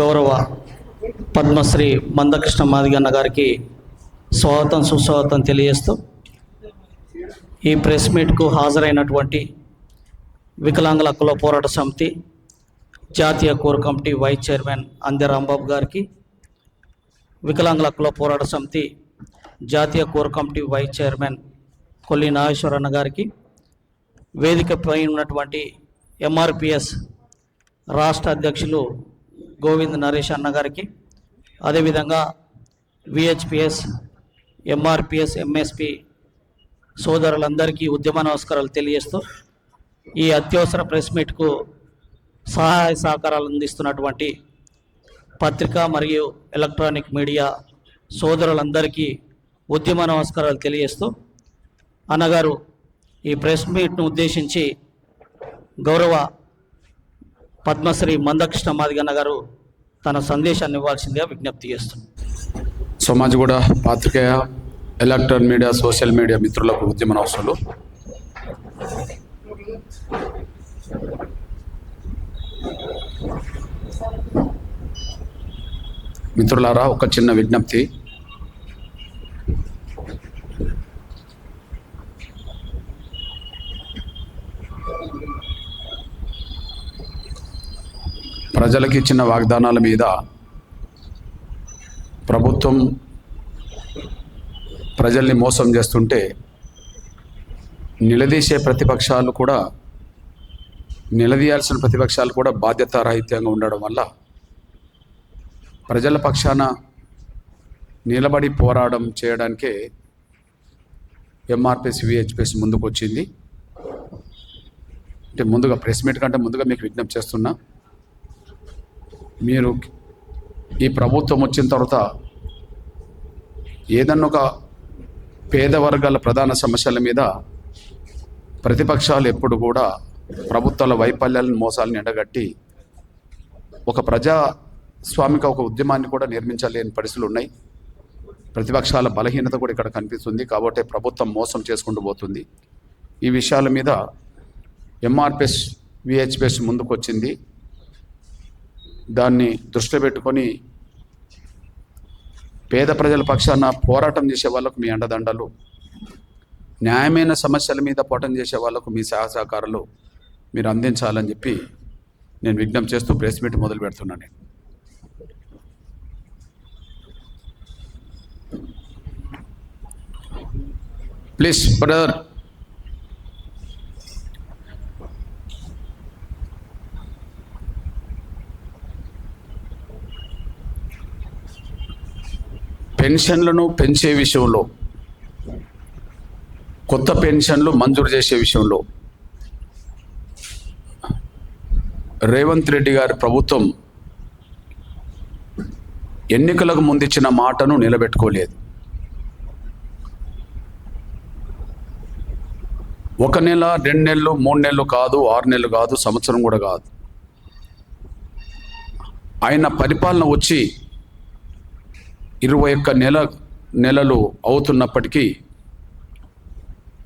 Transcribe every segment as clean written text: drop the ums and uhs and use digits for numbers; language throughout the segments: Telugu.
గౌరవ పద్మశ్రీ మందకృష్ణ మాదిగన్న గారికి స్వాగతం సుస్వాగతం తెలియజేస్తూ ఈ ప్రెస్ మీట్కు హాజరైనటువంటి వికలాంగుల హక్కుల పోరాట సమితి జాతీయ core committee vice chairman Ande Rambabu గారికి, వికలాంగుల హక్కుల పోరాట సమితి జాతీయ core committee vice chairman Kolli నాగేశ్వరన్న గారికి, వేదికపై ఉన్నటువంటి ఎంఆర్పిఎస్ రాష్ట్ర అధ్యక్షులు గోవింద్ నరేష్ అన్న గారికి, అదేవిధంగా విహెచ్పిఎస్, ఎంఆర్పిఎస్, ఎంఎస్పి సోదరులందరికీ ఉద్యమ నమస్కారాలు తెలియజేస్తూ ఈ అత్యవసర ప్రెస్ మీట్కు సహాయ సహకారాలు అందిస్తున్నటువంటి పత్రికా మరియు ఎలక్ట్రానిక్ మీడియా సోదరులందరికీ ఉద్యమ నమస్కారాలు తెలియజేస్తూ అన్నగారు ఈ ప్రెస్ మీట్ను ఉద్దేశించి గౌరవ పద్మశ్రీ మందకృష్ణ మాదిగన్న గారు తన సందేశాన్ని ఇవ్వాల్సిందిగా విజ్ఞప్తి చేస్తున్నారు. సమాజగూడ పాత్రికేయ, ఎలక్ట్రానిక్ మీడియా, సోషల్ మీడియా మిత్రులకు ఉద్యమ నమస్కారాలు. మిత్రులారా, ఒక చిన్న విజ్ఞప్తి. ప్రజలకు ఇచ్చిన వాగ్దానాల మీద ప్రభుత్వం ప్రజల్ని మోసం చేస్తుంటే నిలదీయాల్సిన ప్రతిపక్షాలు కూడా బాధ్యతారాహిత్యంగా ఉండడం వల్ల ప్రజల పక్షాన నిలబడి పోరాటం చేయడానికే ఎంఆర్పిఎస్, విహెచ్పిఎస్ ముందుకు వచ్చింది. అంటే ముందుగా ప్రెస్ మీట్ కంటే ముందుగా మీకు విజ్ఞప్తి చేస్తున్నా, మీరు ఈ ప్రభుత్వం వచ్చిన తర్వాత ఏదన్నా ఒక పేద వర్గాల ప్రధాన సమస్యల మీద ప్రతిపక్షాలు ఎప్పుడు కూడా ప్రభుత్వాల వైఫల్యాలను, మోసాలను ఎండగట్టి ఒక ప్రజాస్వామిక ఒక ఉద్యమాన్ని కూడా నిర్మించలేని పరిస్థితులు ఉన్నాయి. ప్రతిపక్షాల బలహీనత కూడా ఇక్కడ కనిపిస్తుంది. కాబట్టి ప్రభుత్వం మోసం చేసుకుంటూ పోతుంది. ఈ విషయాల మీద ఎంఆర్పిఎస్, విహెచ్పిఎస్ ముందుకు వచ్చింది. దాన్ని దృష్టిలో పెట్టుకొని పేద ప్రజల పక్షాన పోరాటం చేసే వాళ్ళకు మీ అండదండలు, న్యాయమైన సమస్యల మీద పోరాటం చేసే వాళ్ళకు మీ సహకారాలు మీరు అందించాలని చెప్పి నేను విజ్ఞప్తి చేస్తూ ప్రెస్ మీట్ మొదలు పెడుతున్నాను. Please brother. పెన్షన్లను పెంచే విషయంలో, కొత్త పెన్షన్లు మంజూరు చేసే విషయంలో రేవంత్ రెడ్డి గారి ప్రభుత్వం ఎన్నికలకు ముందిచ్చిన మాటను నిలబెట్టుకోలేదు. 1 నెల, 2 నెలలు, 3 నెలలు కాదు, 6 నెలలు కాదు, సంవత్సరం కూడా కాదు. ఆయన పరిపాలన వచ్చి 21 నెలలు అవుతున్నప్పటికీ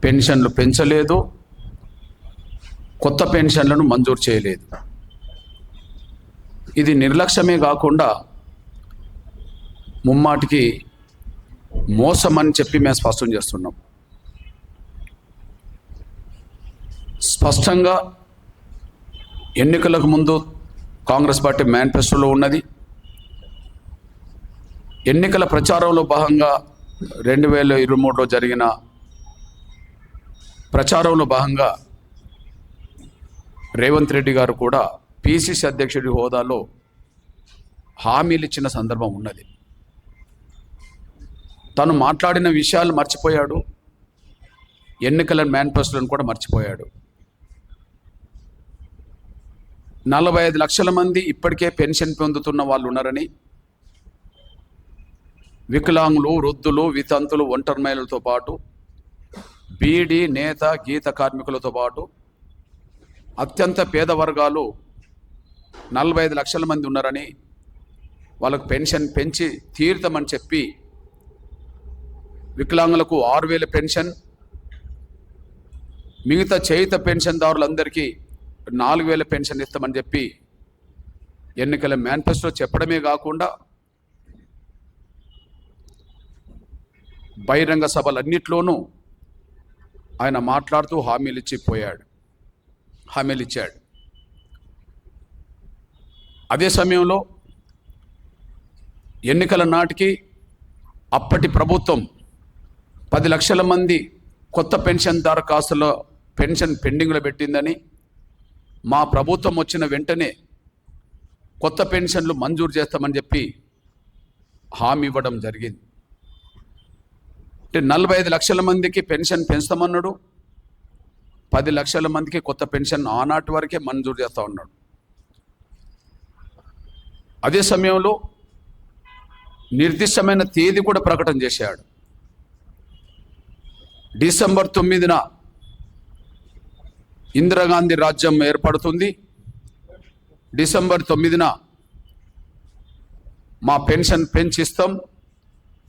పెన్షన్లు పెంచలేదు, కొత్త పెన్షన్లను మంజూరు చేయలేదు. ఇది నిర్లక్ష్యమే కాకుండా ముమ్మాటికి మోసం అని చెప్పి మేము స్పష్టం చేస్తున్నాం. స్పష్టంగా ఎన్నికలకు ముందు కాంగ్రెస్ పార్టీ మేనిఫెస్టోలో ఉన్నది. ఎన్నికల ప్రచారంలో భాగంగా 2023లో జరిగిన ప్రచారంలో భాగంగా రేవంత్ రెడ్డి గారు కూడా పిసిసి అధ్యక్షుడి హోదాలో హామీలు ఇచ్చిన సందర్భం ఉన్నది. తను మాట్లాడిన విషయాలు మర్చిపోయాడు, ఎన్నికల మేనిఫెస్టోలను కూడా మర్చిపోయాడు. 45 లక్షల మంది ఇప్పటికే పెన్షన్ పొందుతున్న వాళ్ళు ఉన్నారని, వికలాంగులు, వృద్ధులు, వితంతులు, ఒంటరి మహిళలతో పాటు బీడీ, నేత, గీత కార్మికులతో పాటు అత్యంత పేద వర్గాలు 45 లక్షల మంది ఉన్నారని, వాళ్ళకు పెన్షన్ పెంచి తీరుతామని చెప్పి వికలాంగులకు 6,000 పెన్షన్, మిగతా చేయుత పెన్షన్దారులందరికీ 4,000 పెన్షన్ ఇస్తామని చెప్పి ఎన్నికల మేనిఫెస్టో చెప్పడమే కాకుండా బహిరంగ సభలన్నిట్లోనూ ఆయన మాట్లాడుతూ హామీలు ఇచ్చాడు. అదే సమయంలో ఎన్నికల నాటికి అప్పటి ప్రభుత్వం 10 లక్షల మంది కొత్త పెన్షన్ దరఖాస్తుల పెన్షన్ పెండింగ్లో పెట్టిందని, మా ప్రభుత్వం వచ్చిన వెంటనే కొత్త పెన్షన్లు మంజూరు చేస్తామని చెప్పి హామీ ఇవ్వడం జరిగింది. అంటే 45 లక్షల మందికి పెన్షన్ పెంచుతామన్నాడు, 10 లక్షల మందికి కొత్త పెన్షన్ ఆనాటి వరకే మంజూరు చేస్తా ఉన్నాడు. అదే సమయంలో నిర్దిష్టమైన తేదీ కూడా ప్రకటన చేశాడు. డిసెంబర్ 9న ఇందిరాగాంధీ రాజ్యం ఏర్పడుతుంది, డిసెంబర్ 9న మా పెన్షన్ పెంచిస్తాం,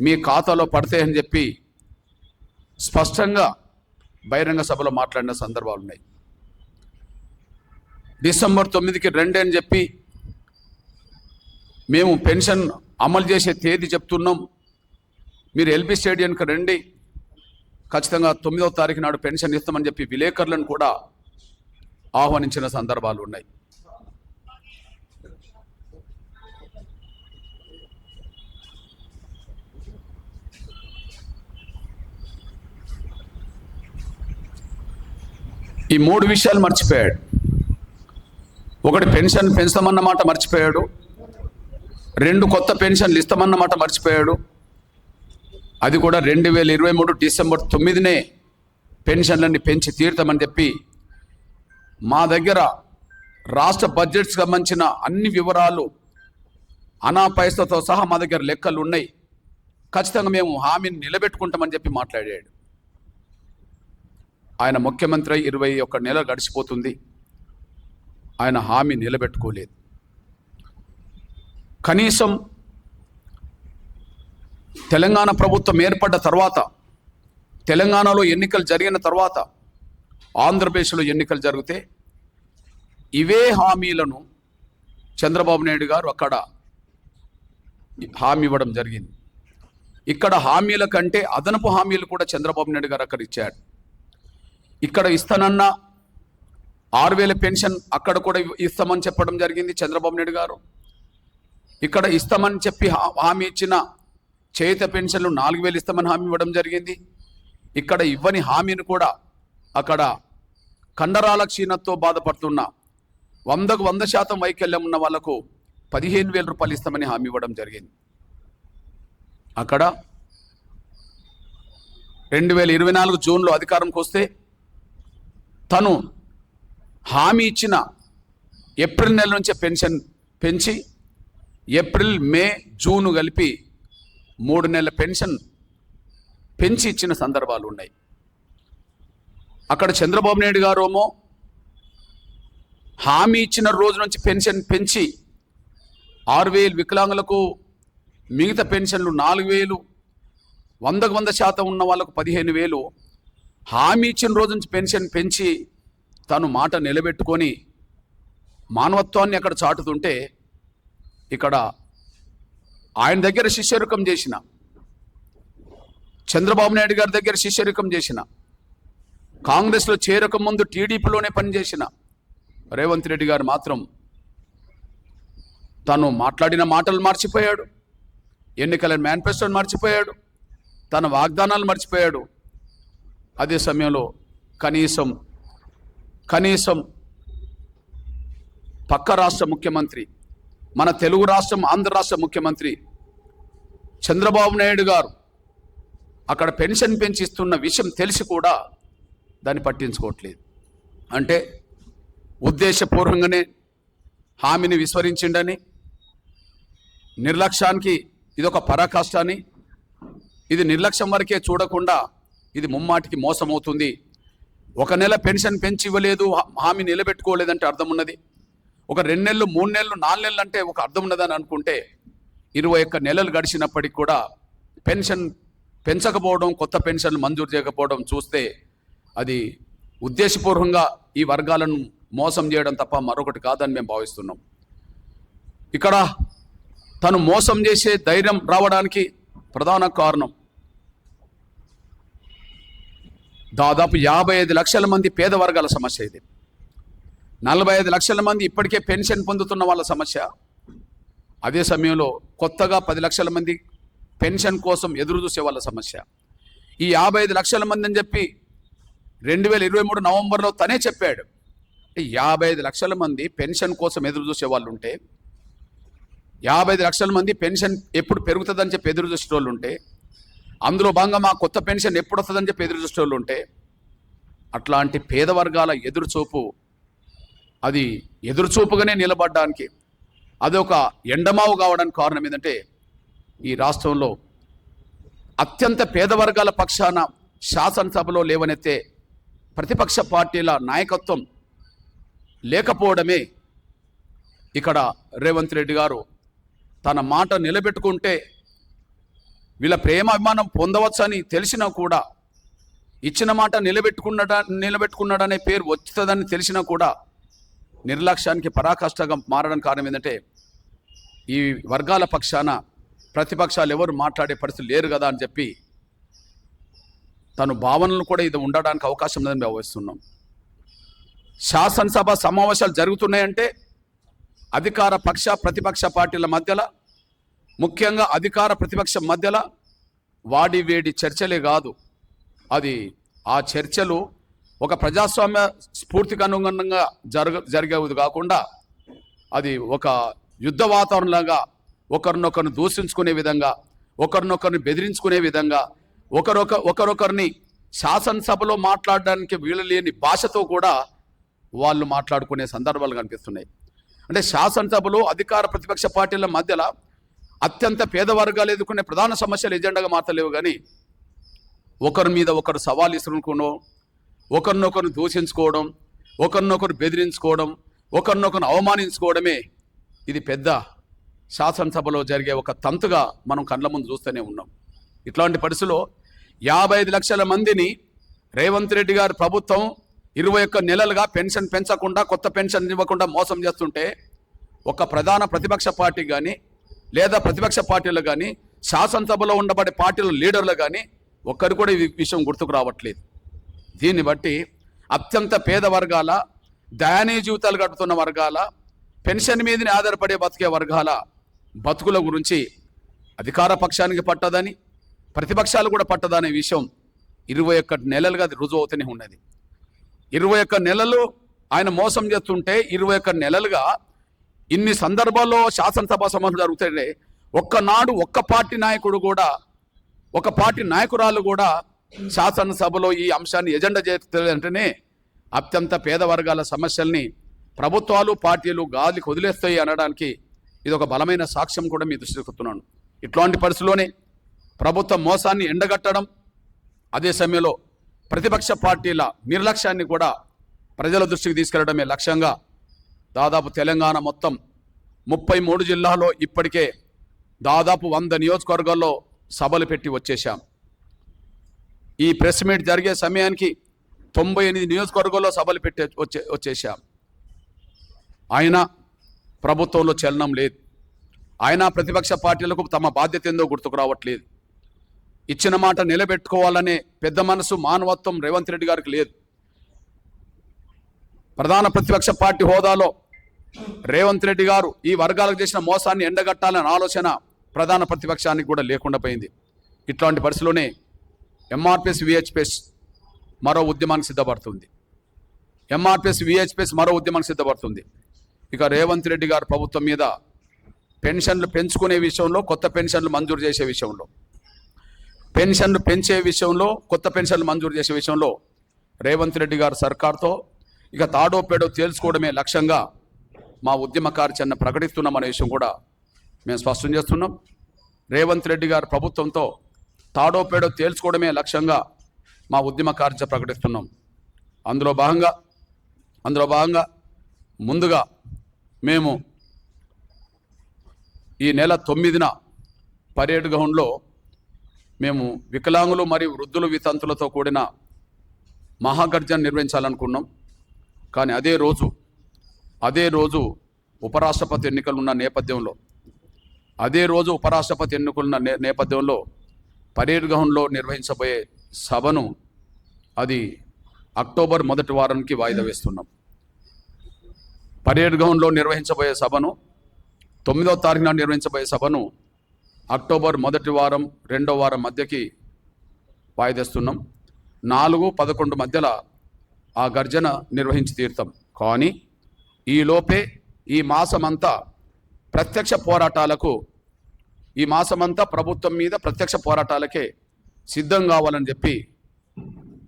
మీ ఖాతాలో పడతాయని చెప్పి స్పష్టంగా బహిరంగ సభలో మాట్లాడిన సందర్భాలు ఉన్నాయి. డిసెంబర్ 9కి రండి అని చెప్పి మేము పెన్షన్ అమలు చేసే తేదీ చెప్తున్నాం, మీరు ఎల్బీ స్టేడియంకి రండి, ఖచ్చితంగా 9వ తారీఖు నాడు పెన్షన్ ఇస్తామని చెప్పి విలేకరులను కూడా ఆహ్వానించిన సందర్భాలు ఉన్నాయి. ఈ 3 విషయాలు మర్చిపోయాడు. ఒకటి, పెన్షన్ పెంచుతామన్నమాట మర్చిపోయాడు. 2 కొత్త పెన్షన్లు ఇస్తామన్నమాట మర్చిపోయాడు. అది కూడా 2023 డిసెంబర్ 9నే పెన్షన్లన్నీ పెంచి తీరుతామని చెప్పి మా దగ్గర రాష్ట్ర బడ్జెట్కి సంబంధించిన అన్ని వివరాలు పైసతో సహా మా దగ్గర లెక్కలు ఉన్నాయి, ఖచ్చితంగా మేము హామీని నిలబెట్టుకుంటామని చెప్పి మాట్లాడాడు. ఆయన ముఖ్యమంత్రి 21 నెలలు గడిచిపోతుంది, ఆయన హామీ నిలబెట్టుకోలేదు. కనీసం తెలంగాణ ప్రభుత్వం ఏర్పడ్డ తర్వాత, తెలంగాణలో ఎన్నికలు జరిగిన తర్వాత, ఆంధ్రప్రదేశ్లో ఎన్నికలు జరిగితే ఇవే హామీలను చంద్రబాబు నాయుడు గారు అక్కడ హామీ ఇవ్వడం జరిగింది. ఇక్కడ హామీల కంటే అదనపు హామీలు కూడా చంద్రబాబు నాయుడు గారు అక్కడ ఇచ్చాడు. ఇక్కడ ఇస్తానన్న 6,000 పెన్షన్ అక్కడ కూడా ఇస్తామని చెప్పడం జరిగింది చంద్రబాబు నాయుడు గారు. ఇక్కడ ఇస్తామని చెప్పి హామీ ఇచ్చిన చేత పెన్షన్లు 4,000 ఇస్తామని హామీ ఇవ్వడం జరిగింది. ఇక్కడ ఇవ్వని హామీని కూడా అక్కడ కండరాల క్షీణతతో బాధపడుతున్న 100కు 100% వైకల్యం ఉన్న వాళ్లకు 15,000 రూపాయలు ఇస్తామని హామీ ఇవ్వడం జరిగింది. అక్కడ 2024 జూన్లో అధికారంకి వస్తే తను హామీ ఇచ్చిన ఏప్రిల్ నెల నుంచే పెన్షన్ పెంచి ఏప్రిల్, మే, జూన్ కలిపి 3 నెలల పెన్షన్ పెంచి ఇచ్చిన సందర్భాలు ఉన్నాయి. అక్కడ చంద్రబాబు నాయుడు గారేమో హామీ ఇచ్చిన రోజు నుంచి పెన్షన్ పెంచి 6,000 వికలాంగులకు, మిగతా పెన్షన్లు 4,000, 100కు 100% ఉన్న వాళ్ళకు 15,000, హామీ ఇచ్చిన రోజు నుంచి పెన్షన్ పెంచి తను మాట నిలబెట్టుకొని మానవత్వాన్ని అక్కడ చాటుతుంటే, ఇక్కడ ఆయన దగ్గర శిష్యరికం చేసిన, చంద్రబాబు నాయుడు గారి దగ్గర శిష్యరికం చేసిన, కాంగ్రెస్లో చేరక ముందు టీడీపీలోనే పనిచేసిన రేవంత్ రెడ్డి గారు మాత్రం తను మాట్లాడిన మాటలు మర్చిపోయాడు, ఎన్నికల మేనిఫెస్టోని మర్చిపోయాడు, తన వాగ్దానాలు మర్చిపోయాడు. అదే సమయంలో కనీసం పక్క రాష్ట్ర ముఖ్యమంత్రి, మన తెలుగు రాష్ట్రం ఆంధ్ర రాష్ట్ర ముఖ్యమంత్రి చంద్రబాబు నాయుడు గారు అక్కడ పెన్షన్ పెంచిస్తున్న విషయం తెలిసి కూడా దాన్ని పట్టించుకోవట్లేదు. అంటే ఉద్దేశపూర్వకంగానే హామీని విస్మరించిండని, నిర్లక్ష్యానికి ఇదొక పరాకాష్ట అని, ఇది నిర్లక్ష్యం వరకే చూడకుండా ఇది ముమ్మాటికి మోసమవుతుంది. 1 నెల పెన్షన్ పెంచి ఇవ్వలేదు, హామీ నిలబెట్టుకోలేదంటే అర్థం ఉన్నది. ఒక 2 నెలలు, 3 నెలలు, 4 నెలలు అంటే ఒక అర్థం ఉన్నదని అనుకుంటే 21 నెలలు గడిచినప్పటికి కూడా పెన్షన్ పెంచకపోవడం, కొత్త పెన్షన్లు మంజూరు చేయకపోవడం చూస్తే అది ఉద్దేశపూర్వకంగా ఈ వర్గాలను మోసం చేయడం తప్ప మరొకటి కాదని మేము భావిస్తున్నాం. ఇక్కడ తను మోసం చేసే ధైర్యం రావడానికి ప్రధాన కారణం దాదాపు 55 లక్షల మంది పేద వర్గాల సమస్య ఇది. 45 లక్షల మంది ఇప్పటికే పెన్షన్ పొందుతున్న వాళ్ళ సమస్య. అదే సమయంలో కొత్తగా 10 లక్షల మంది పెన్షన్ కోసం ఎదురు చూసే వాళ్ళ సమస్య. ఈ 55 లక్షల మంది అని చెప్పి 2023 నవంబర్లో తనే చెప్పాడు. 55 లక్షల మంది పెన్షన్ కోసం ఎదురు చూసే వాళ్ళు ఉంటే, 55 లక్షల మంది పెన్షన్ ఎప్పుడు పెరుగుతుందని చెప్పి ఎదురు చూసే వాళ్ళు ఉంటే, అందులో భాగంగా మా కొత్త పెన్షన్ ఎప్పుడు వస్తుందని చెప్పి ఎదురు చూసే వాళ్ళు ఉంటే, అట్లాంటి పేద వర్గాల ఎదురుచూపు, అది ఎదురుచూపుగానే నిలబడడానికి, అది ఒక ఎండమావు కావడానికి కారణం ఏంటంటే, ఈ రాష్ట్రంలో అత్యంత పేద వర్గాల పక్షాన శాసనసభలో లేవనెత్తే ప్రతిపక్ష పార్టీల నాయకత్వం లేకపోవడమే. ఇక్కడ రేవంత్ రెడ్డి గారు తన మాట నిలబెట్టుకుంటే వీళ్ళ ప్రేమ అభిమానం పొందవచ్చని తెలిసినా కూడా, ఇచ్చిన మాట నిలబెట్టుకున్నాడనే పేరు వచ్చుతుందని తెలిసినా కూడా నిర్లక్ష్యానికి పరాకాష్ఠగా మారడానికి కారణం ఏంటంటే, ఈ వర్గాల పక్షాన ప్రతిపక్షాలు ఎవరు మాట్లాడే పరిస్థితి లేరు కదా అని చెప్పి తను భావనలు కూడా ఇది ఉండడానికి అవకాశం లేదని భావిస్తున్నాం. శాసనసభ సమావేశాలు జరుగుతున్నాయంటే అధికార పక్ష ప్రతిపక్ష పార్టీల మధ్యలో, ముఖ్యంగా అధికార ప్రతిపక్షం మధ్యలో వాడి వేడి చర్చలే కాదు, అది ఆ చర్చలు ఒక ప్రజాస్వామ్య స్ఫూర్తికి అనుగుణంగా జరిగేది కాకుండా, అది ఒక యుద్ధ వాతావరణంలాగా ఒకరినొకరిని దూషించుకునే విధంగా, ఒకరినొకరిని బెదిరించుకునే విధంగా, ఒకరొకరిని శాసనసభలో మాట్లాడడానికి వీలు లేని భాషతో కూడా వాళ్ళు మాట్లాడుకునే సందర్భాలు కనిపిస్తున్నాయి. అంటే శాసనసభలో అధికార ప్రతిపక్ష పార్టీల మధ్యలో అత్యంత పేద వర్గాలు ఎదుర్కొనే ప్రధాన సమస్యలు ఎజెండాగా మారలేవు, కానీ ఒకరి మీద ఒకరు సవాల్ ఇసురుకోవడం, ఒకరినొకరు దూషించుకోవడం, ఒకరినొకరు బెదిరించుకోవడం, ఒకరినొకరు అవమానించుకోవడమే ఇది పెద్ద శాసనసభలో జరిగే ఒక తంతుగా మనం కళ్ళ ముందు చూస్తూనే ఉన్నాం. ఇట్లాంటి పరిస్థితుల్లో 55 లక్షల మందిని రేవంత్ రెడ్డి గారి ప్రభుత్వం 21 నెలలుగా పెన్షన్ పెంచకుండా, కొత్త పెన్షన్ ఇవ్వకుండా మోసం చేస్తుంటే, ఒక ప్రధాన ప్రతిపక్ష పార్టీ కానీ లేదా ప్రతిపక్ష పార్టీలు కానీ శాసనసభలో ఉండబడే పార్టీల లీడర్లు కానీ ఒక్కరు కూడా ఈ విషయం గుర్తుకు రావట్లేదు. దీన్ని బట్టి అత్యంత పేద వర్గాల, దయనీయ జీవితాలు గడుపుతున్న వర్గాల, పెన్షన్ మీదనే ఆధారపడే బతికే వర్గాల బతుకుల గురించి అధికార పక్షానికి పట్టదని, ప్రతిపక్షాలు కూడా పట్టదనే విషయం 21 నెలలుగా అది రుజువు అవుతూనే ఉన్నది. 21 నెలలు ఆయన మోసం చేస్తుంటే, 21 నెలలుగా ఇన్ని సందర్భాల్లో శాసనసభ సమావేశాలు జరుగుతుంటే ఒక్కనాడు ఒక్క పార్టీ నాయకుడు కూడా, ఒక పార్టీ నాయకురాలు కూడా శాసనసభలో ఈ అంశాన్ని ఎజెండా చేస్తుందంటేనే అత్యంత పేద వర్గాల సమస్యల్ని ప్రభుత్వాలు పార్టీలు గాలికి వదిలేస్తాయి అనడానికి ఇది ఒక బలమైన సాక్ష్యం కూడా మీ దృష్టికి వస్తున్నాను. ఇట్లాంటి పరిస్థితుల్లోనే ప్రభుత్వ మోసాన్ని ఎండగట్టడం, అదే సమయంలో ప్రతిపక్ష పార్టీల నిర్లక్ష్యాన్ని కూడా ప్రజల దృష్టికి తీసుకెళ్లడమే లక్ష్యంగా దాదాపు తెలంగాణ మొత్తం 33 జిల్లాల్లో ఇప్పటికే దాదాపు 100 నియోజకవర్గాల్లో సభలు పెట్టి వచ్చేశాం. ఈ ప్రెస్ మీట్ జరిగే సమయానికి 98 నియోజకవర్గాల్లో సభలు పెట్టి వచ్చేశాం. ఆయన ప్రభుత్వంలో చలనం లేదు. ఆయన ప్రతిపక్ష పార్టీలకు తమ బాధ్యత ఏందో గుర్తుకు రావట్లేదు. ఇచ్చిన మాట నిలబెట్టుకోవాలనే పెద్ద మనసు, మానవత్వం రేవంత్ రెడ్డి గారికి లేదు. ప్రధాన ప్రతిపక్ష పార్టీ హోదాలో రేవంత్ రెడ్డి గారు ఈ వర్గాలకు చేసిన మోసాన్ని ఎండగట్టాలనే ఆలోచన ప్రధాన ప్రతిపక్షానికి కూడా లేకుండా పోయింది. ఇట్లాంటి పరిస్థితిలోనే ఎంఆర్పిఎస్ విహెచ్పిఎస్ మరో ఉద్యమానికి సిద్ధపడుతుంది. ఎంఆర్పిఎస్ విహెచ్పిఎస్ మరో ఉద్యమానికి సిద్ధపడుతుంది. ఇక రేవంత్ రెడ్డి గారు ప్రభుత్వం మీద పెన్షన్లు పెంచుకునే విషయంలో, కొత్త పెన్షన్లు మంజూరు చేసే విషయంలో, పెన్షన్లు పెంచే విషయంలో, కొత్త పెన్షన్లు మంజూరు చేసే విషయంలో రేవంత్ రెడ్డి గారు సర్కార్తో ఇక తాడో పేడో తేల్చుకోవడమే లక్ష్యంగా మా ఉద్యమ కార్యాచరణ ప్రకటిస్తున్నామనే విషయం కూడా మేము స్పష్టం చేస్తున్నాం. రేవంత్ రెడ్డి గారు ప్రభుత్వంతో తాడో పేడో తేల్చుకోవడమే లక్ష్యంగా మా ఉద్యమ కార్యాచరణ ప్రకటిస్తున్నాం. అందులో భాగంగా ముందుగా మేము ఈ నెల 9న పరేడ్ గ్రౌండ్లో మేము వికలాంగులు మరియు వృద్ధులు వితంతులతో కూడిన మహాగర్జన నిర్వహించాలనుకున్నాం. కానీ అదే రోజు ఉపరాష్ట్రపతి ఎన్నికలు ఉన్న నేపథ్యంలో, అదే రోజు ఉపరాష్ట్రపతి ఎన్నికలున్న నేపథ్యంలో పరేడ్ గ్రౌండ్లో నిర్వహించబోయే సభను అది అక్టోబర్ మొదటి వారానికి వాయిదా వేస్తున్నాం. పరేడ్ గ్రౌండ్లో నిర్వహించబోయే సభను 9వ తారీఖున నిర్వహించబోయే సభను అక్టోబర్ మొదటి వారం 2వ వారం మధ్యకి వాయిదేస్తున్నాం. 4-11 మధ్యలో ఆ గర్జన నిర్వహించి తీరుతాం. కానీ ఈలోపే ఈ మాసమంతా ప్రత్యక్ష పోరాటాలకు, ఈ మాసమంతా ప్రభుత్వం మీద ప్రత్యక్ష పోరాటాలకే సిద్ధం కావాలని చెప్పి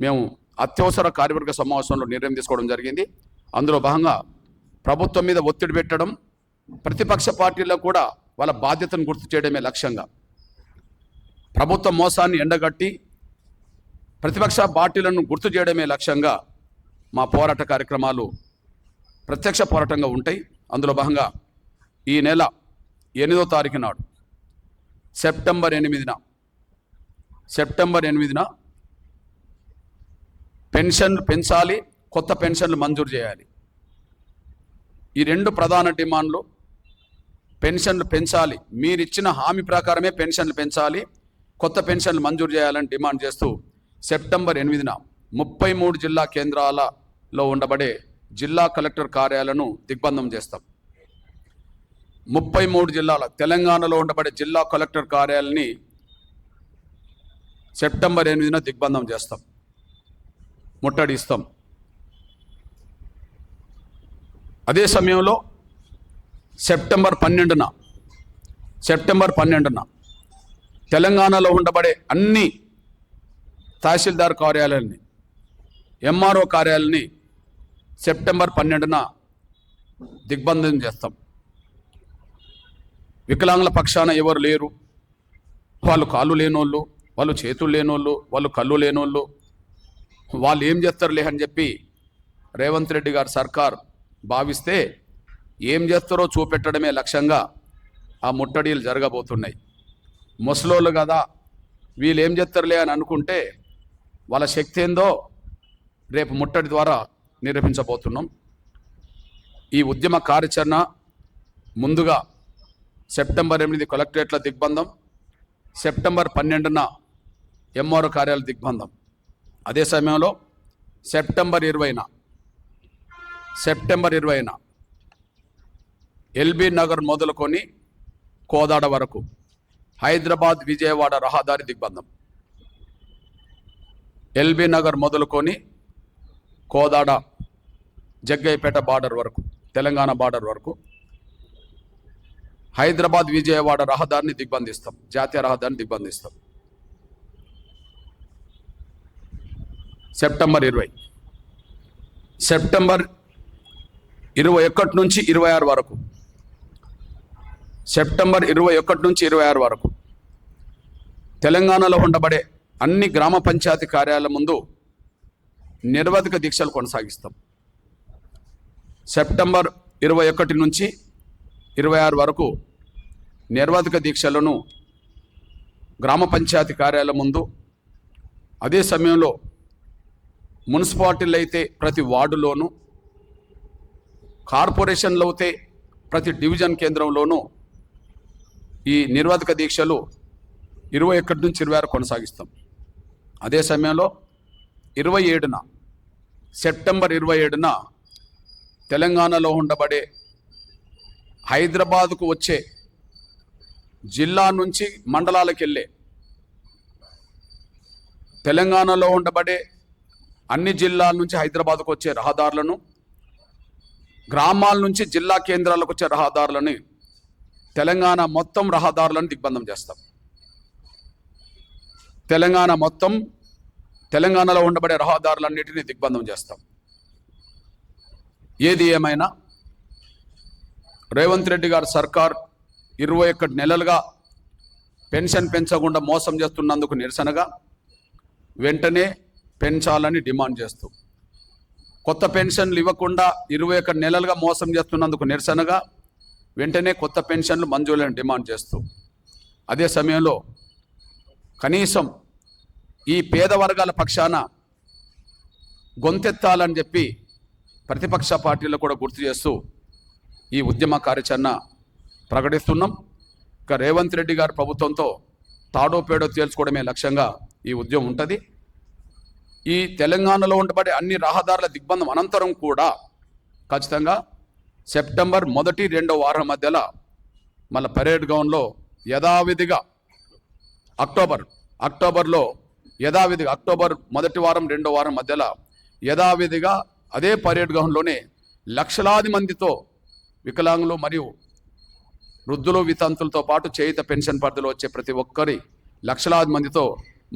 మేము అత్యవసర కార్యవర్గ సమావేశంలో నిర్ణయం తీసుకోవడం జరిగింది. అందులో భాగంగా ప్రభుత్వం మీద ఒత్తిడి పెట్టడం, ప్రతిపక్ష పార్టీలకు కూడా వాళ్ళ బాధ్యతను గుర్తు చేయడమే లక్ష్యంగా, ప్రభుత్వ మోసాన్ని ఎండగట్టి ప్రతిపక్ష పార్టీలను గుర్తు చేయడమే లక్ష్యంగా మా పోరాట కార్యక్రమాలు ప్రత్యక్ష పోరాటంగా ఉంటాయి. అందులో భాగంగా ఈ నెల 8వ తారీఖు నాడు సెప్టెంబర్ 8న పెన్షన్లు పెంచాలి, కొత్త పెన్షన్లు మంజూరు చేయాలి. ఈ 2 ప్రధాన డిమాండ్లు. పెన్షన్లు పెంచాలి, మీరిచ్చిన హామీ ప్రకారమే పెన్షన్లు పెంచాలి, కొత్త పెన్షన్లు మంజూరు చేయాలని డిమాండ్ చేస్తూ సెప్టెంబర్ 8న 33 జిల్లా కేంద్రాలలో ఉండబడే జిల్లా కలెక్టర్ కార్యాలయాలను దిగ్బంధం చేస్తాం. 33 జిల్లాల తెలంగాణలో ఉండబడే జిల్లా కలెక్టర్ కార్యాలయాన్ని సెప్టెంబర్ 8న దిగ్బంధం చేస్తాం, ముట్టడిస్తాం. అదే సమయంలో సెప్టెంబర్ 12న తెలంగాణలో ఉండబడే అన్ని తహసీల్దార్ కార్యాలయాల్ని, ఎంఆర్ఓ కార్యాలయాల్ని సెప్టెంబర్ 12న దిగ్బంధం చేస్తాం. వికలాంగుల పక్షాన ఎవరు లేరు, వాళ్ళు కాళ్ళు లేనోళ్ళు, వాళ్ళు చేతులు లేనోళ్ళు, వాళ్ళు కళ్ళు లేనోళ్ళు, వాళ్ళు ఏం చేస్తారులే అని చెప్పి రేవంత్ రెడ్డి గారు సర్కార్ భావిస్తే ఏం చేస్తారో చూపెట్టడమే లక్ష్యంగా ఆ ముట్టడీలు జరగబోతున్నాయి. ముసలోళ్ళు కదా, వీళ్ళు ఏం చేస్తారులే అని అనుకుంటే వాళ్ళ శక్తి ఏందో రేపు ముట్టడి ద్వారా నిరూపించబోతున్నాం. ఈ ఉద్యమ కార్యాచరణ ముందుగా సెప్టెంబర్ 8 కలెక్టరేట్ల దిగ్బంధం, సెప్టెంబర్ 12న ఎంఆర్ఓ కార్యాలయ దిగ్బంధం. అదే సమయంలో సెప్టెంబర్ 20న ఎల్బీ నగర్ మొదలుకొని కోదాడ వరకు హైదరాబాద్ విజయవాడ రహదారి దిగ్బంధం. ఎల్బీ నగర్ మొదలుకొని కోదాడ జగ్గయ్యపేట బార్డర్ వరకు, తెలంగాణ బార్డర్ వరకు హైదరాబాద్ విజయవాడ రహదారిని దిగ్బంధిస్తాం, జాతీయ రహదారిని దిగ్బంధిస్తాం. సెప్టెంబర్ 21 నుంచి 26 వరకు, సెప్టెంబర్ 21 నుంచి 26 వరకు తెలంగాణలో ఉండబడే అన్ని గ్రామ పంచాయతీ కార్యాలయాల ముందు నిరవధిక దీక్షలు కొనసాగిస్తాం. సెప్టెంబర్ 21 నుంచి 26 వరకు నిరవధిక దీక్షలను గ్రామ పంచాయతీ కార్యాలయాల ముందు, అదే సమయంలో మున్సిపాలిటీలు అయితే ప్రతి వార్డులోనూ, కార్పొరేషన్లు అయితే ప్రతి డివిజన్ కేంద్రంలోనూ ఈ నిరవధిక దీక్షలు 21 నుంచి 26 కొనసాగిస్తాం. అదే సమయంలో 27న, సెప్టెంబర్ 27న తెలంగాణలో ఉండబడే హైదరాబాదుకు వచ్చే జిల్లా నుంచి మండలాలకు వెళ్ళే, తెలంగాణలో ఉండబడే అన్ని జిల్లాల నుంచి హైదరాబాద్కు వచ్చే రహదారులను, గ్రామాల నుంచి జిల్లా కేంద్రాలకు వచ్చే రహదారులని, తెలంగాణ మొత్తం రహదారులను దిగ్బంధం చేస్తాం. తెలంగాణలో ఉండబడే రహదారులన్నిటినీ దిగ్బంధం చేస్తాం. ఏది ఏమైనా రేవంత్ రెడ్డి గారు సర్కార్ 21 నెలలుగా పెన్షన్ పెంచకుండా మోసం చేస్తున్నందుకు నిరసనగా వెంటనే పెంచాలని డిమాండ్ చేస్తూ, కొత్త పెన్షన్లు ఇవ్వకుండా 21 నెలలుగా మోసం చేస్తున్నందుకు నిరసనగా వెంటనే కొత్త పెన్షన్లు మంజూరులను డిమాండ్ చేస్తూ, అదే సమయంలో కనీసం ఈ పేద వర్గాల పక్షాన గొంతెత్తాలని చెప్పి ప్రతిపక్ష పార్టీలు కూడా గుర్తు చేస్తూ ఈ ఉద్యమ కార్యాచరణ ప్రకటిస్తున్నాం. ఇక రేవంత్ రెడ్డి గారి ప్రభుత్వంతో తాడో పేడో తేల్చుకోవడమే లక్ష్యంగా ఈ ఉద్యమం ఉంటుంది. ఈ తెలంగాణలో ఉండబడే అన్ని రహదారుల దిగ్బంధం అనంతరం కూడా ఖచ్చితంగా సెప్టెంబర్ 1-2 వారం మధ్యలో మళ్ళీ పరేడ్ గ్రౌండ్లో యథావిధిగా అక్టోబర్లో యథావిధిగా అక్టోబర్ 1 వారం 2 వారం మధ్యలో యథావిధిగా అదే పరేడ్ గ్రౌండ్లోనే లక్షలాది మందితో వికలాంగులు మరియు వృద్ధులు వితంతులతో పాటు చేయుత పెన్షన్ పరిధిలో వచ్చే ప్రతి ఒక్కరి లక్షలాది మందితో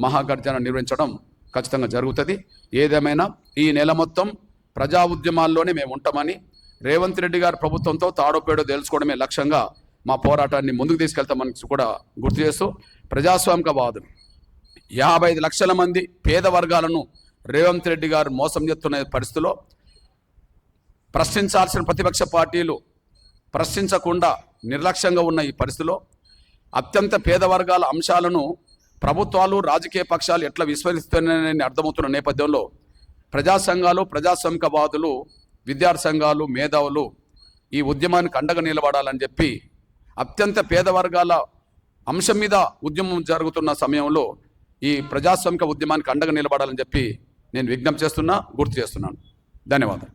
మహాగర్జన నిర్వహించడం ఖచ్చితంగా జరుగుతుంది. ఏదేమైనా ఈ నెల మొత్తం ప్రజా ఉద్యమాల్లోనే మేము ఉంటామని, రేవంత్ రెడ్డి గారి ప్రభుత్వంతో తాడోపేడో తెలుసుకోవడమే లక్ష్యంగా మా పోరాటాన్ని ముందుకు తీసుకెళ్తామని కూడా గుర్తు చేస్తూ, ప్రజాస్వామికవాదులు 55 లక్షల మంది పేద వర్గాలను రేవంత్ రెడ్డి గారు మోసం చేస్తున్న పరిస్థితిలో ప్రశ్నించాల్సిన ప్రతిపక్ష పార్టీలు ప్రశ్నించకుండా నిర్లక్ష్యంగా ఉన్న ఈ పరిస్థితిలో అత్యంత పేద వర్గాల అంశాలను ప్రభుత్వాలు రాజకీయ పక్షాలు ఎట్లా విస్మరిస్తున్నాయని అర్థమవుతున్న నేపథ్యంలో ప్రజా సంఘాలు, ప్రజాస్వామికవాదులు, విద్యార్థి సంఘాలు, మేధావులు ఈ ఉద్యమానికి అండగా నిలబడాలని చెప్పి అత్యంత పేద వర్గాల అంశం మీద ఉద్యమం జరుగుతున్న సమయంలో ఈ ప్రజాస్వామిక ఉద్యమానికి అండగా నిలబడాలని చెప్పి నేను విజ్ఞప్తి చేస్తున్నా, గుర్తు చేస్తున్నాను. ధన్యవాదాలు.